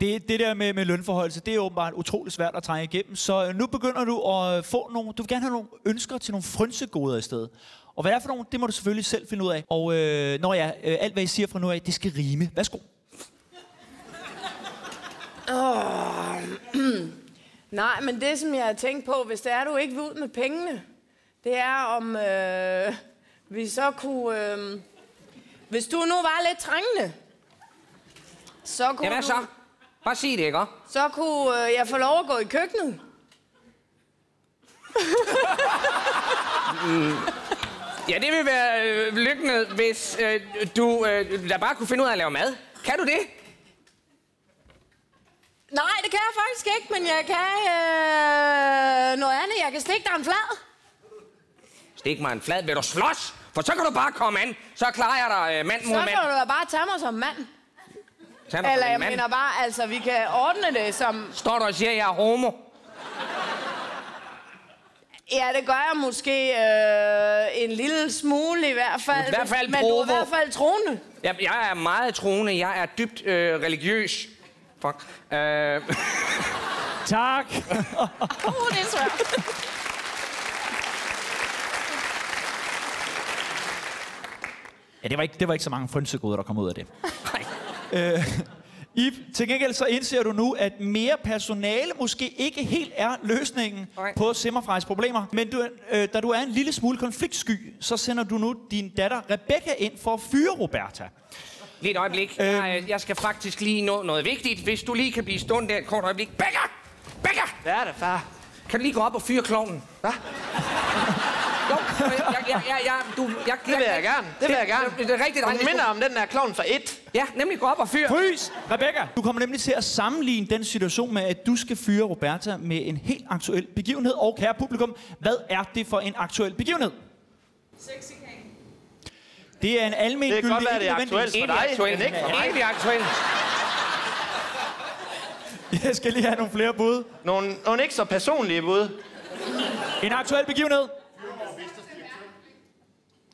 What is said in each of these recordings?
Det der med lønforholdelse, det er åbenbart utroligt svært at trænge igennem. Så nu begynder du at få nogle... Du vil gerne have nogle ønsker til nogle frynsegoder i stedet. Og hvad er for nogle, det må du selvfølgelig selv finde ud af. Og alt hvad I siger fra nu af, det skal rime. Værsgo. Nej, men det som jeg har tænkt på, hvis det er, du ikke vil ud med pengene, det er om vi så kunne... hvis du nu var lidt trængende, så kunne Jamen så. Bare sig det, ikke? Så kunne jeg få lov at gå i køkkenet. Ja, det vil være lykkende, hvis du der bare kunne finde ud af at lave mad. Kan du det? Nej, det kan jeg faktisk ikke, men jeg kan noget andet. Jeg kan stikke dig en flad. Stik mig en flad. Vil du slås? For så kan du bare komme an. Så klarer jeg dig mand mod mand. Så kan du da bare tage mig som mand. Eller jeg mener bare, altså, vi kan ordne det som... Står du og siger, at jeg er homo? Ja, det gør jeg måske en lille smule i hvert fald. I hvert fald men du er i hvert fald troende. Jeg er meget troende. Jeg er dybt religiøs. Fuck. Tak. Det er svært. Ja, det var ikke så mange frynsegoder, der kom ud af det. Til gengæld så indser du nu, at mere personale måske ikke helt er løsningen på Zimmerfrejs problemer. Men da du er en lille smule konfliktsky, så sender du nu din datter Rebecca ind for at fyre Roberta. Lige et øjeblik. Jeg skal faktisk lige nå noget vigtigt. Hvis du lige kan blive stående der et kort øjeblik. Becca! Becca! Hvad er det, far? Kan du lige gå op og fyre klovnen? Hvad? Jo, det vil jeg gerne. Det vil jeg gerne. Det er rigtigt. Du minder om den der klovn fra 1. Ja, nemlig gå op og fyre. Frys! Rebecca, du kommer nemlig til at sammenligne den situation med, at du skal fyre Roberta med en helt aktuel begivenhed. Og kære publikum, hvad er det for en aktuel begivenhed? Sexikane. Det er en almen gyldig... Det kan godt være, det er aktuelt for dig, men ikke for mig. Egentlig aktuelt. Jeg skal lige have nogle flere bud. Nogle ikke så personlige bud. En aktuel begivenhed.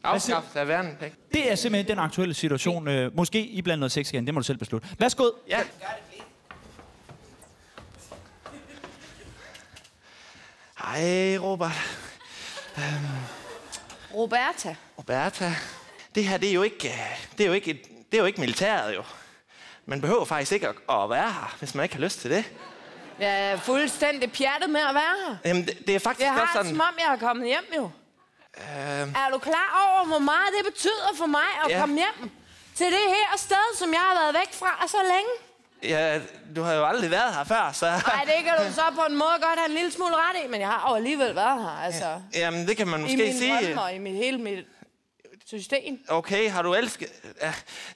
Afskaffelse af værnepligt. Det er simpelthen den aktuelle situation. Måske iblandt noget sex igen, det må du selv beslutte. Værsgo. Ja. Hej, Robert. Roberta. Det her, det er jo ikke militæret, jo. Man behøver faktisk ikke at være her, hvis man ikke har lyst til det. Jeg er fuldstændig pjattet med at være her. Jamen, det er faktisk også sådan... som om jeg er kommet hjem, jo. Er du klar over, hvor meget det betyder for mig at komme hjem til det her sted, som jeg har været væk fra så længe? Ja, du har jo aldrig været her før, så... Nej, det kan du så på en måde godt have en lille smule ret i, men jeg har jo alligevel været her, altså. Ja. Jamen, det kan man måske sige... I mine drømme og i mit system. Okay, har du elsket...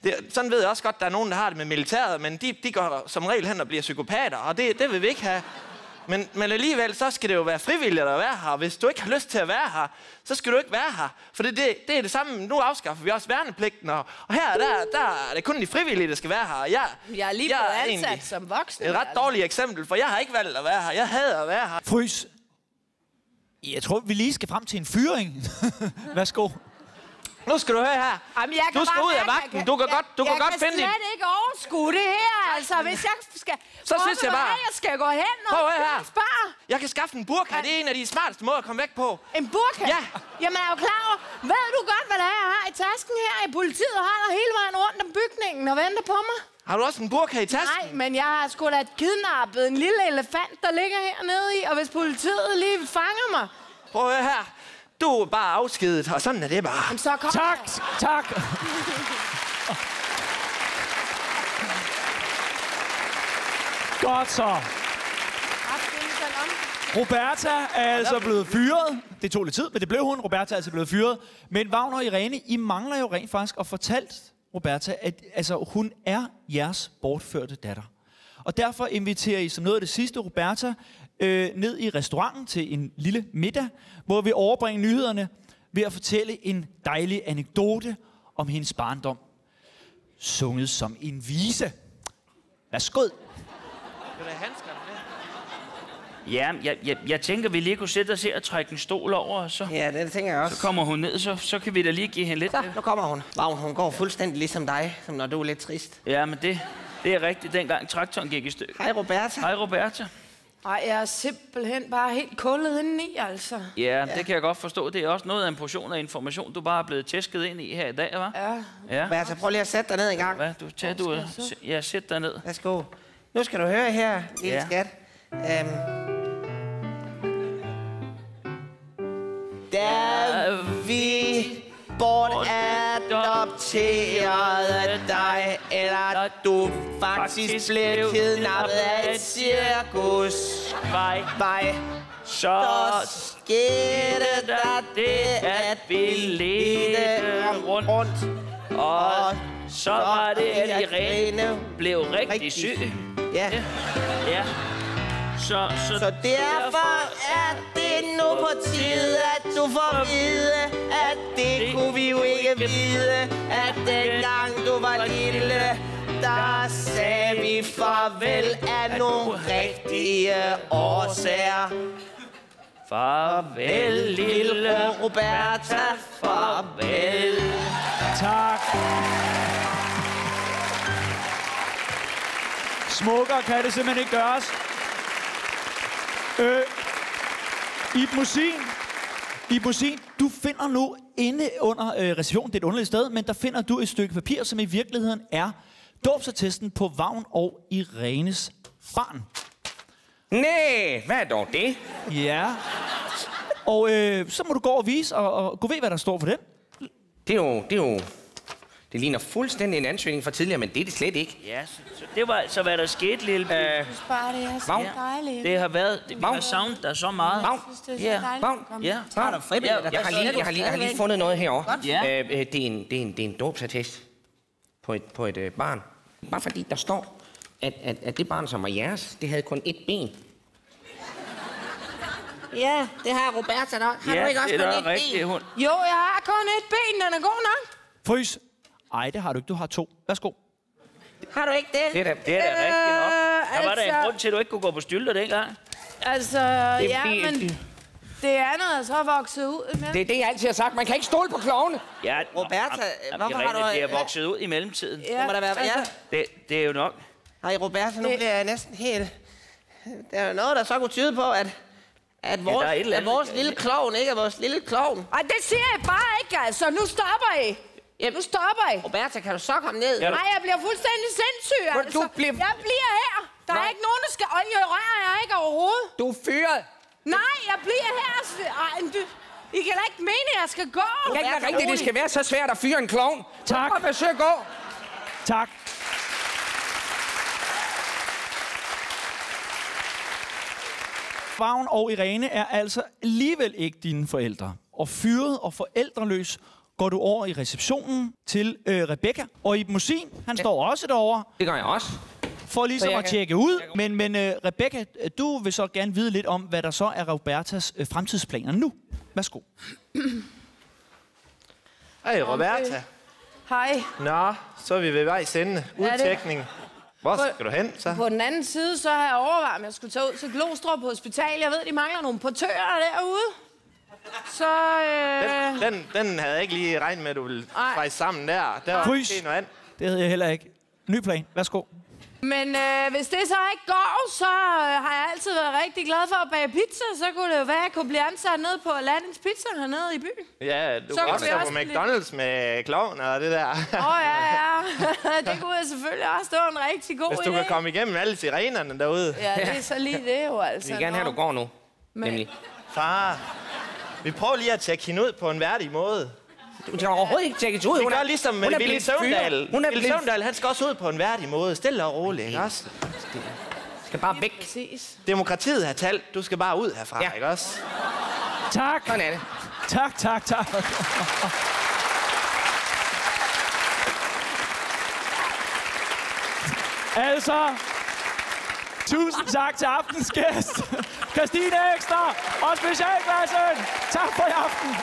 Ja, sådan ved jeg også godt, der er nogen, der har det med militæret, men de går som regel hen og bliver psykopater, og det vil vi ikke have. Men alligevel, så skal det jo være frivilligt at være her. Hvis du ikke har lyst til at være her, så skal du ikke være her. For det er det samme. Nu afskaffer vi også værnepligten, og her der er det kun de frivillige, der skal være her. Jeg er lige blevet ansat som voksen. Et ret dårligt eksempel, for jeg har ikke valgt at være her. Jeg hader at være her. Frys. Jeg tror, vi lige skal frem til en fyring. Værsgo. Nu skal du høre her. Jamen, du skal ud af vagten. Du kan godt finde Jeg kan slet ikke overskue det her. Altså, hvis jeg skal... Så synes jeg bare... Jeg skal gå hen og... Prøv her. Jeg kan skaffe en burka. Det er en af de smarteste måder at komme væk på. En burka? Ja. Jamen, er jo klar over... Ved du godt, hvad der er, jeg har i tasken her? I politiet holder hele vejen rundt om bygningen og venter på mig. Har du også en burka i tasken? Nej, men jeg har sgu da kidnappet en lille elefant, der ligger hernede i. Og hvis politiet lige fanger mig... Prøv at høre her. Du er bare afskedet, og sådan er det bare. Jamen, så kom Tak. Godt så. Roberta er altså blevet fyret. Det tog lidt tid, men det blev hun. Roberta er altså blevet fyret. Men Wagner og Irene, I mangler jo rent faktisk at fortælle Roberta, at hun er jeres bortførte datter. Og derfor inviterer I som noget af det sidste Roberta ned i restauranten til en lille middag, hvor vi overbringer nyhederne ved at fortælle en dejlig anekdote om hendes barndom. Sunget som en vise. Værsgo. Ja, jeg tænker, vi lige kunne sætte os her og trække en stol over, og så... Ja, det tænker jeg også. Så kommer hun ned, så kan vi da lige give hende lidt... Så, nu kommer hun. Hun går fuldstændig ligesom dig, som når du er lidt trist. Ja, men Det er rigtigt, dengang traktoren gik i stykker. Hej, Roberta. Hej, Roberta. Ej, jeg er simpelthen bare helt kullet indeni, altså. Ja, det kan jeg godt forstå. Det er også noget af en portion af information, du bare er blevet tæsket ind i her i dag, hva'? Ja. Roberta, prøv lige at sætte dig ned en gang. Hvad? Ja, sæt dig ned. Værsgo. Nu skal du høre her, lille skat. Da vi bortadopterede dig, eller du faktisk blev kidnappet af et cirkus. Vej. Så skete der det, at vi ledte rundt. Og så var det, at Irene blev rigtig syg. Ja. Så derfor er det nu på tide, at du får vide, at det kunne vi jo ikke vide, at dengang du var lille, der sagde vi farvel af nogle rigtige årsager. Farvel, lille Roberta, farvel. Tak. Smukkere kan det simpelthen ikke gøres. Ib Mossin, du finder nu inde under receptionen, det er et underligt sted, men der finder du et stykke papir, som i virkeligheden er dåbsattesten på Vagn og Irenes barn. Næh, hvad er dog det? Ja. Og så må du gå og vise, og gå ved, hvad der står for den. Det ligner fuldstændig en ansøgning fra tidligere, men det er det slet ikke. Ja, så det var altså, hvad der skete, lille pige. Jeg synes bare, det er så dejligt. Det har været... Vi har savnet dig så meget. Vagn. Det er så dejligt. Ja. Har du frivilligt? Jeg har lige fundet noget herovre. Ja. Det er en dåbsattest på et barn. Bare fordi der står, at det barn, som var jeres, det havde kun ét ben. Ja, det har Roberta da. Har du ikke også kun ét ben? Hun. Jo, jeg har kun et ben, den er god nok. Frys. Ej, det har du ikke. Du har 2. Værsgo. Har du ikke det? Det er da rigtigt nok. Der var der en grund til, at du ikke kunne gå på stylter dengang. Altså, men det andet er så vokset ud. Det er det, jeg altid har sagt. Man kan ikke stole på klovene. Ja, Roberta, hvorfor har du... Det er vokset ud i mellemtiden. Ja, Det må da være... Ja. Det er jo nok. Hej, Roberta, nu bliver jeg næsten helt... Der er noget, der så kunne tyde på, at vores lille klovn ikke er vores lille klovn. Ej, det siger jeg bare ikke, altså. Nu stopper I. Nu stopper I. Roberta, kan du så komme ned? Nej, jeg bliver fuldstændig sindssyg, altså. Jeg bliver her. Der er ikke nogen, der skal... Og jeg rører jeg ikke overhovedet. Du er fyret. Nej, jeg bliver her. Ej, I kan da ikke mene, at jeg skal gå. Det kan ikke være rigtigt, det skal være så svært at fyre en klovn. Tak. Prøv at forsøge at gå. Tak. Vagn og Irene er altså alligevel ikke dine forældre. Og fyret og forældreløs går du over i receptionen til Rebecca. Og Ib Mossin, han står også derovre. Det gør jeg også. For ligesom at tjekke ud. Men Rebecca, du vil så gerne vide lidt om, hvad der så er Robertas fremtidsplaner nu. Værsgo. Hej, Roberta. Hej. Nå, så er vi ved vejs ende. Udtjekning. Hvor skal du hen, så? På den anden side, så har jeg overvejet, om jeg skulle tage ud til Glostrup Hospital. Jeg ved, de mangler nogle portører derude. Så, Den havde jeg ikke lige regnet med, at du ville fejse sammen der. Der var måske noget andet. Det havde jeg heller ikke. Ny plan. Værsgo. Men hvis det så ikke går, så har jeg altid været rigtig glad for at bage pizza. Så kunne det jo være, at jeg kunne blive ansat ned på landets pizza hernede i byen. Ja, du kan også gå på McDonald's med klovn og det der. Ja. Det kunne jeg selvfølgelig også. Det var en rigtig god idé. Hvis du kan komme igennem alle sirenerne derude. Ja, det er så lige det jo altså. Vi vil gerne have, at du går nu. Nemlig. Far, vi prøver lige at tjekke hende ud på en værdig måde. Du kan overhovedet ikke tjekkes ud. Vi gør ligesom med Willy Søvndal. Willy Søvndal, han skal også ud på en værdig måde. Stille og roligt, ikke også? Skal bare væk. Præcis. Demokratiet har talt. Du skal bare ud herfra, ikke også? Tak. Sådan er det. Tak. Altså, tusind tak til aftens gæst, Christine Ekster og specialklassen. Tak for i aften.